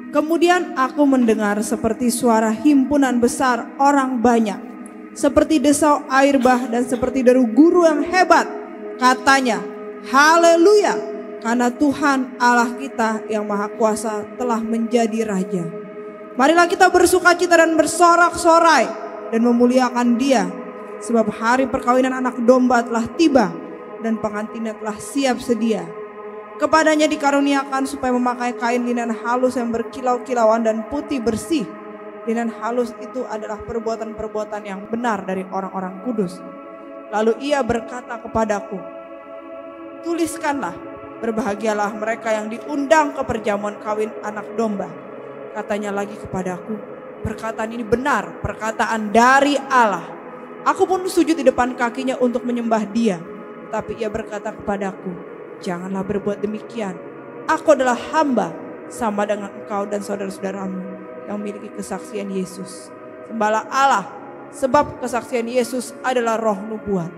Kemudian aku mendengar seperti suara himpunan besar orang banyak, seperti desau air bah dan seperti deru guru yang hebat. Katanya, haleluya, karena Tuhan Allah kita yang maha kuasa telah menjadi Raja. Marilah kita bersukacita dan bersorak-sorai dan memuliakan Dia, sebab hari perkawinan anak domba telah tiba dan pengantinnya telah siap sedia. Kepadanya dikaruniakan supaya memakai kain linen halus yang berkilau-kilauan dan putih bersih. Linen halus itu adalah perbuatan-perbuatan yang benar dari orang-orang kudus. Lalu ia berkata kepadaku, tuliskanlah, berbahagialah mereka yang diundang ke perjamuan kawin anak domba. Katanya lagi kepadaku, perkataan ini benar, perkataan dari Allah. Aku pun sujud di depan kakinya untuk menyembah Dia. Tapi ia berkata kepadaku, janganlah berbuat demikian. Aku adalah hamba sama dengan engkau dan saudara-saudaramu yang memiliki kesaksian Yesus. Sembahlah Allah, sebab kesaksian Yesus adalah roh nubuat.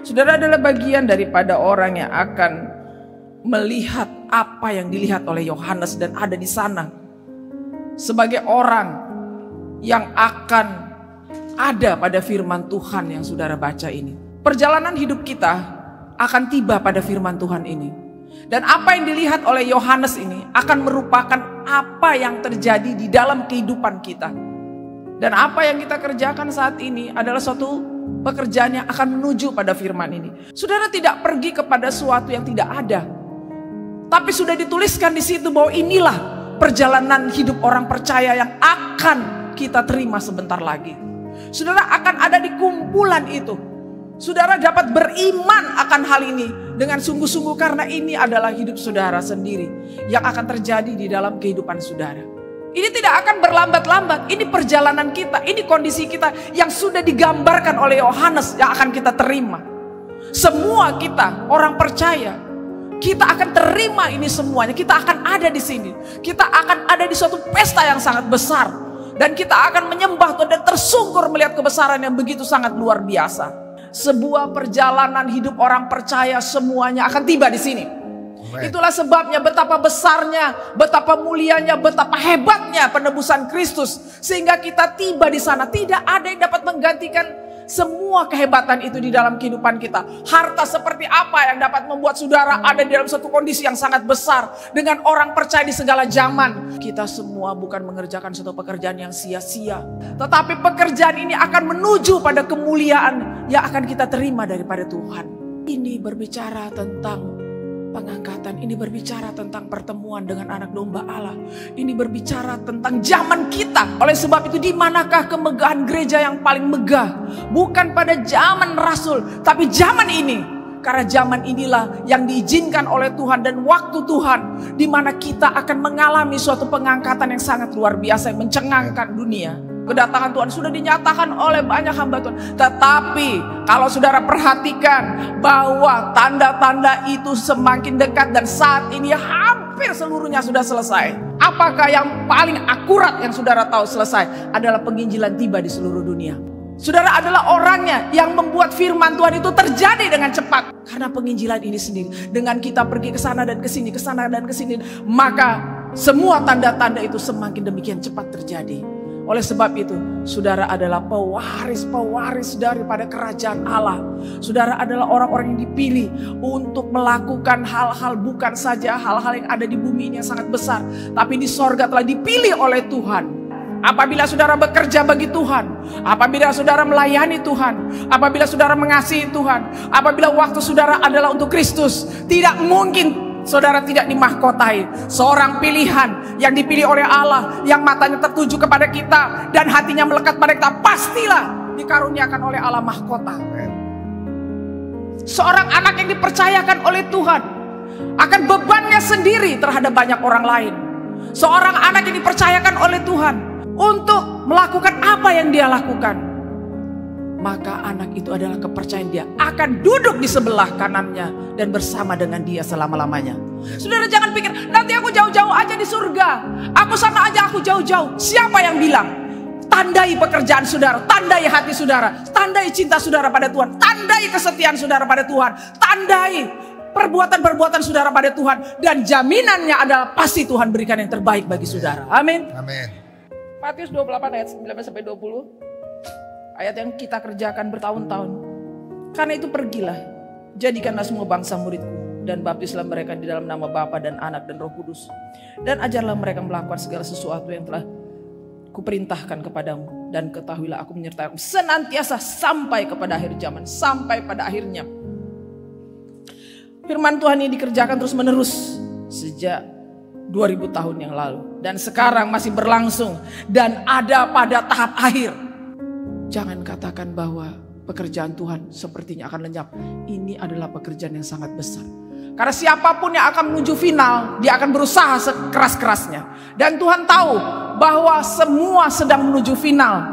Saudara adalah bagian daripada orang yang akan melihat apa yang dilihat oleh Yohanes dan ada di sana. Sebagai orang yang akan ada pada firman Tuhan yang saudara baca ini. Perjalanan hidup kita akan tiba pada firman Tuhan ini. Dan apa yang dilihat oleh Yohanes ini akan merupakan apa yang terjadi di dalam kehidupan kita. Dan apa yang kita kerjakan saat ini adalah suatu pekerjaan yang akan menuju pada firman ini. Saudara tidak pergi kepada sesuatu yang tidak ada. Tapi sudah dituliskan di situ bahwa inilah perjalanan hidup orang percaya yang akan kita terima sebentar lagi. Saudara akan ada di kumpulan itu. Saudara dapat beriman akan hal ini dengan sungguh-sungguh karena ini adalah hidup saudara sendiri yang akan terjadi di dalam kehidupan saudara. Ini tidak akan berlambat-lambat, ini perjalanan kita, ini kondisi kita yang sudah digambarkan oleh Yohanes yang akan kita terima. Semua kita orang percaya, kita akan terima ini semuanya, kita akan ada di sini. Kita akan ada di suatu pesta yang sangat besar dan kita akan menyembah Tuhan dan tersungkur melihat kebesaran yang begitu sangat luar biasa. Sebuah perjalanan hidup orang percaya semuanya akan tiba di sini. Itulah sebabnya betapa besarnya, betapa mulianya, betapa hebatnya penebusan Kristus sehingga kita tiba di sana. Tidak ada yang dapat menggantikan semua kehebatan itu di dalam kehidupan kita. Harta seperti apa yang dapat membuat saudara ada di dalam satu kondisi yang sangat besar dengan orang percaya di segala zaman. Kita semua bukan mengerjakan suatu pekerjaan yang sia-sia, tetapi pekerjaan ini akan menuju pada kemuliaan yang akan kita terima daripada Tuhan. Ini berbicara tentang pengangkatan, ini berbicara tentang pertemuan dengan anak domba Allah. Ini berbicara tentang zaman kita. Oleh sebab itu, di manakah kemegahan gereja yang paling megah? Bukan pada zaman Rasul, tapi zaman ini. Karena zaman inilah yang diizinkan oleh Tuhan dan waktu Tuhan, di mana kita akan mengalami suatu pengangkatan yang sangat luar biasa yang mencengangkan dunia. Kedatangan Tuhan sudah dinyatakan oleh banyak hamba Tuhan. Tetapi kalau saudara perhatikan bahwa tanda-tanda itu semakin dekat dan saat ini hampir seluruhnya sudah selesai. Apakah yang paling akurat yang saudara tahu selesai? Adalah penginjilan tiba di seluruh dunia. Saudara adalah orangnya yang membuat firman Tuhan itu terjadi dengan cepat. Karena penginjilan ini sendiri. Dengan kita pergi ke sana dan ke sini, ke sana dan ke sini. Maka semua tanda-tanda itu semakin demikian cepat terjadi. Oleh sebab itu, saudara adalah pewaris-pewaris daripada kerajaan Allah. Saudara adalah orang-orang yang dipilih untuk melakukan hal-hal bukan saja hal-hal yang ada di bumi ini yang sangat besar. Tapi di sorga telah dipilih oleh Tuhan. Apabila saudara bekerja bagi Tuhan, apabila saudara melayani Tuhan, apabila saudara mengasihi Tuhan, apabila waktu saudara adalah untuk Kristus, tidak mungkin saudara tidak dimahkotai. Seorang pilihan yang dipilih oleh Allah, yang matanya tertuju kepada kita dan hatinya melekat pada kita, pastilah dikaruniakan oleh Allah mahkota. Seorang anak yang dipercayakan oleh Tuhan akan bebannya sendiri terhadap banyak orang lain. Seorang anak yang dipercayakan oleh Tuhan untuk melakukan apa yang dia lakukan, maka anak itu adalah kepercayaan dia akan duduk di sebelah kanannya dan bersama dengan dia selama-lamanya. Saudara jangan pikir nanti aku jauh-jauh aja di surga, aku sana aja, aku jauh-jauh. Siapa yang bilang? Tandai pekerjaan saudara, tandai hati saudara, tandai cinta saudara pada Tuhan, tandai kesetiaan saudara pada Tuhan, tandai perbuatan-perbuatan saudara pada Tuhan. Dan jaminannya adalah pasti Tuhan berikan yang terbaik bagi saudara. Amin. Amin. Matius 28 ayat 19-20. Ayat yang kita kerjakan bertahun-tahun. Karena itu pergilah, jadikanlah semua bangsa muridku, dan baptislah mereka di dalam nama Bapa dan Anak dan Roh Kudus. Dan ajarlah mereka melakukan segala sesuatu yang telah kuperintahkan kepadamu. Dan ketahuilah aku menyertai senantiasa sampai kepada akhir zaman. Sampai pada akhirnya. Firman Tuhan ini dikerjakan terus menerus sejak 2000 tahun yang lalu. Dan sekarang masih berlangsung. Dan ada pada tahap akhir. Jangan katakan bahwa pekerjaan Tuhan sepertinya akan lenyap. Ini adalah pekerjaan yang sangat besar. Karena siapapun yang akan menuju final, dia akan berusaha sekeras-kerasnya. Dan Tuhan tahu bahwa semua sedang menuju final.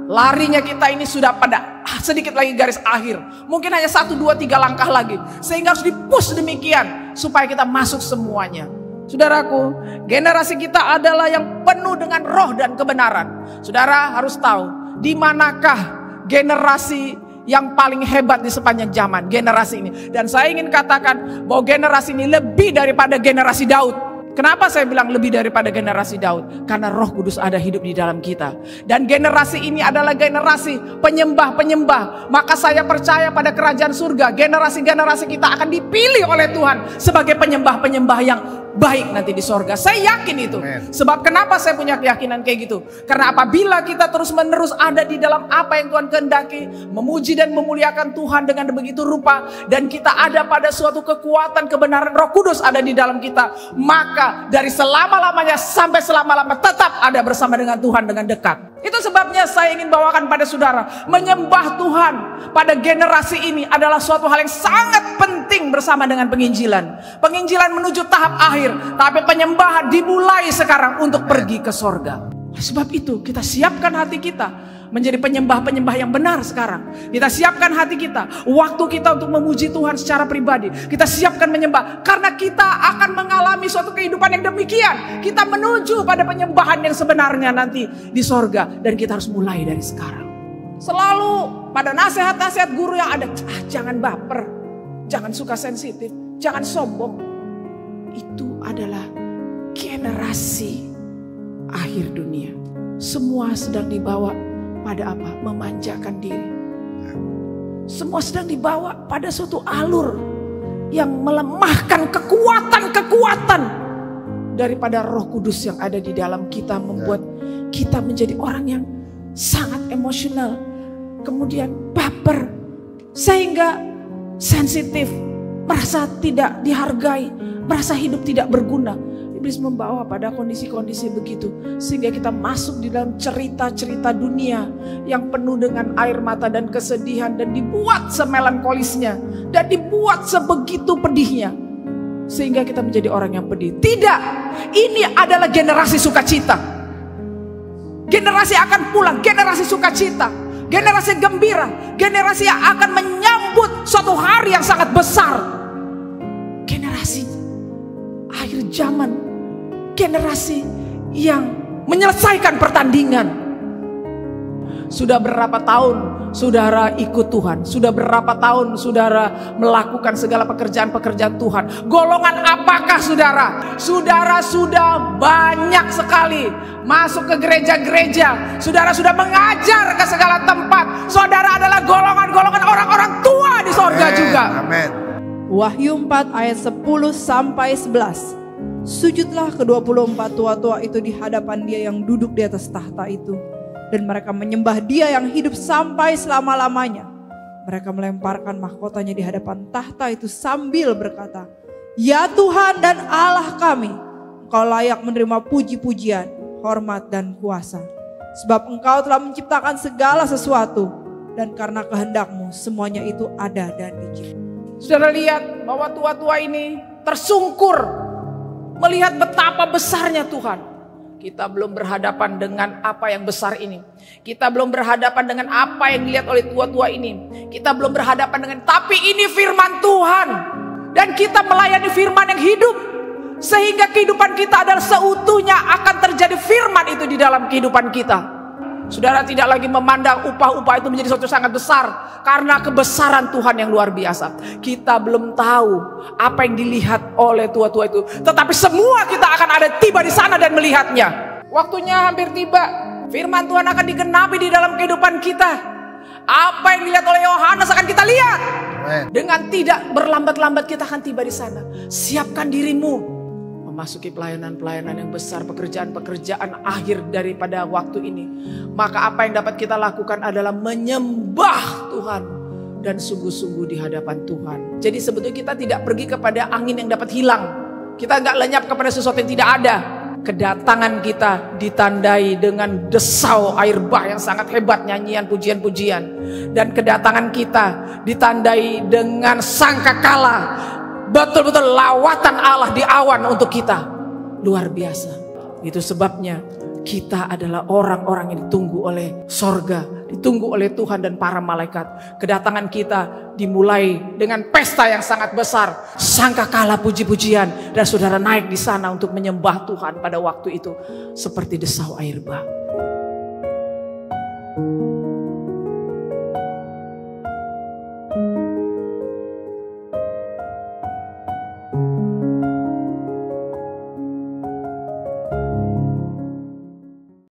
Larinya kita ini sudah pada sedikit lagi garis akhir. Mungkin hanya 1, 2, 3 langkah lagi. Sehingga harus di-push demikian supaya kita masuk semuanya. Saudaraku, generasi kita adalah yang penuh dengan roh dan kebenaran. Saudara harus tahu, di manakah generasi yang paling hebat di sepanjang zaman, generasi ini. Dan saya ingin katakan bahwa generasi ini lebih daripada generasi Daud. Kenapa saya bilang lebih daripada generasi Daud? Karena Roh Kudus ada hidup di dalam kita. Dan generasi ini adalah generasi penyembah-penyembah. Maka saya percaya pada kerajaan surga, generasi-generasi kita akan dipilih oleh Tuhan sebagai penyembah-penyembah yang baik nanti di sorga. Saya yakin itu. Amen. Sebab kenapa saya punya keyakinan kayak gitu? Karena apabila kita terus menerus ada di dalam apa yang Tuhan kehendaki, memuji dan memuliakan Tuhan dengan begitu rupa, dan kita ada pada suatu kekuatan kebenaran Roh Kudus ada di dalam kita, maka dari selama-lamanya sampai selama-lamanya tetap ada bersama dengan Tuhan dengan dekat. Itu sebabnya saya ingin bawakan pada saudara, menyembah Tuhan pada generasi ini adalah suatu hal yang sangat penting bersama dengan penginjilan. Penginjilan menuju tahap akhir, tapi penyembahan dimulai sekarang untuk pergi ke sorga. Sebab itu kita siapkan hati kita menjadi penyembah-penyembah yang benar sekarang. Kita siapkan hati kita, waktu kita untuk memuji Tuhan secara pribadi. Kita siapkan menyembah, karena kita akan mengalami suatu kehidupan yang demikian. Kita menuju pada penyembahan yang sebenarnya nanti di sorga. Dan kita harus mulai dari sekarang. Selalu pada nasihat-nasihat guru yang ada, jangan baper, jangan suka sensitif, jangan sombong. Itu adalah generasi akhir dunia. Semua sedang dibawa pada apa? Memanjakan diri. Semua sedang dibawa pada suatu alur yang melemahkan kekuatan-kekuatan daripada Roh Kudus yang ada di dalam kita, membuat kita menjadi orang yang sangat emosional, kemudian baper, sehingga sensitif, merasa tidak dihargai, merasa hidup tidak berguna. Iblis membawa pada kondisi-kondisi begitu, sehingga kita masuk di dalam cerita-cerita dunia yang penuh dengan air mata dan kesedihan, dan dibuat semelankolisnya, dan dibuat sebegitu pedihnya, sehingga kita menjadi orang yang pedih. Tidak, ini adalah generasi sukacita. Generasi akan pulang, generasi sukacita, generasi gembira, generasi yang akan menyambut suatu hari yang sangat besar. Generasi akhir zaman, generasi yang menyelesaikan pertandingan. Sudah berapa tahun saudara ikut Tuhan? Sudah berapa tahun saudara melakukan segala pekerjaan-pekerjaan Tuhan? Golongan apakah saudara? Saudara sudah banyak sekali masuk ke gereja-gereja. Saudara sudah mengajar ke segala tempat. Saudara adalah golongan-golongan orang-orang tua di sorga juga. Amin. Wahyu 4 ayat 10-11. Sujudlah ke-24 tua-tua itu di hadapan Dia yang duduk di atas tahta itu. Dan mereka menyembah Dia yang hidup sampai selama-lamanya. Mereka melemparkan mahkotanya di hadapan tahta itu sambil berkata, "Ya Tuhan dan Allah kami, Engkau layak menerima puji-pujian, hormat dan kuasa. Sebab Engkau telah menciptakan segala sesuatu, dan karena kehendak-Mu semuanya itu ada dan dihidup." Saudara lihat bahwa tua-tua ini tersungkur melihat betapa besarnya Tuhan. Kita belum berhadapan dengan apa yang besar ini. Kita belum berhadapan dengan apa yang dilihat oleh tua-tua ini. Kita belum berhadapan dengan, tapi ini firman Tuhan. Dan kita melayani firman yang hidup. Sehingga kehidupan kita adalah seutuhnya akan terjadi firman itu di dalam kehidupan kita. Saudara tidak lagi memandang upah-upah itu menjadi sesuatu sangat besar, karena kebesaran Tuhan yang luar biasa. Kita belum tahu apa yang dilihat oleh tua-tua itu, tetapi semua kita akan ada tiba di sana dan melihatnya. Waktunya hampir tiba. Firman Tuhan akan digenapi di dalam kehidupan kita. Apa yang dilihat oleh Yohanes akan kita lihat. Dengan tidak berlambat-lambat kita akan tiba di sana. Siapkan dirimu memasuki pelayanan-pelayanan yang besar, pekerjaan-pekerjaan akhir daripada waktu ini. Maka apa yang dapat kita lakukan adalah menyembah Tuhan dan sungguh-sungguh di hadapan Tuhan. Jadi sebetulnya kita tidak pergi kepada angin yang dapat hilang. Kita nggak lenyap kepada sesuatu yang tidak ada. Kedatangan kita ditandai dengan desau air bah yang sangat hebat, nyanyian pujian-pujian. Dan kedatangan kita ditandai dengan sangkakala, betul-betul lawatan Allah di awan untuk kita. Luar biasa. Itu sebabnya kita adalah orang-orang yang ditunggu oleh sorga, ditunggu oleh Tuhan dan para malaikat. Kedatangan kita dimulai dengan pesta yang sangat besar, sangkakala puji-pujian, dan saudara naik di sana untuk menyembah Tuhan pada waktu itu seperti desau air bah.